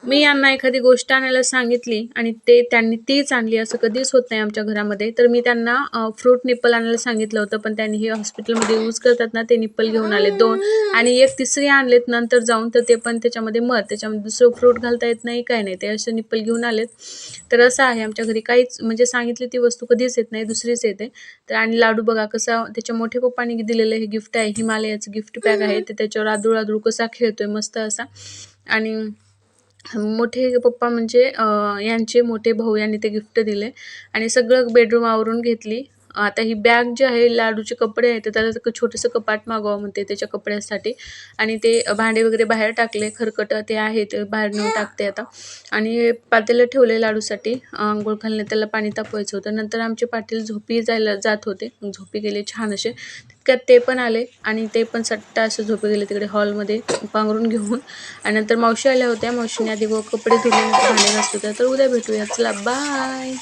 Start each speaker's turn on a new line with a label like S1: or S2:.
S1: मी यांना एखादी गोष्ट आणायला सांगितली आणि त्यांनी तीच आणली असं कधीच होत नाही आमच्या घरामध्ये. तर मी त्यांना फ्रूट निप्पल आणायला सांगितलं होतं, पण त्यांनी हे हॉस्पिटलमध्ये यूज करतात ना, ते निप्पल घेऊन आले 2 आणि एक तिसरी आणलेत नंतर जाऊन. तर ते पण त्याच्यामध्ये त्याच्यामध्ये दुसरं फ्रूट घालता येत नाही, काही नाही. ते असे निप्पल घेऊन आलेत. तर असं आहे आमच्या घरी काहीच म्हणजे सांगितली ती वस्तू कधीच येत नाही, दुसरीच येते. तर आणि लाडू बघा कसा त्याच्या मोठ्या पप्पांनी दिलेलं हे गिफ्ट आहे. हिमालयाचं गिफ्ट पॅक आहे. ते त्याच्यावर आदूळ कसा खेळतोय मस्त असा. आणि मोठे पप्पा म्हणजे यांचे मोठे भाऊ यांनी ते गिफ्ट दिले आणि सगळं बेडरूम आवरून घेतली. आता ही बॅग जी आहे लाडूचे कपडे आहेत, तर त्याला छोटंसं कपाट मागवावं म्हणते त्याच्या कपड्यासाठी आणि ते भांडे वगैरे बाहेर टाकले, खरकटं ते आहे ते बाहेर नेऊन टाकते आता. आणि पातेलं ठेवले लाडूसाठी अंघोळ घालणे, त्याला पाणी तापवायचं होतं. नंतर आमचे पाटील झोपी जात होते, झोपी गेले छान असे. तितक्यात ते पण आले आणि ते पण सट्टा असं झोपी गेले तिकडे हॉलमध्ये पांघरून घेऊन. आणि नंतर मावशी आल्या होत्या. मावशीने आधी कपडे धुतले, भांडे घासत होत्या. तर उद्या भेटूया. चला बाय.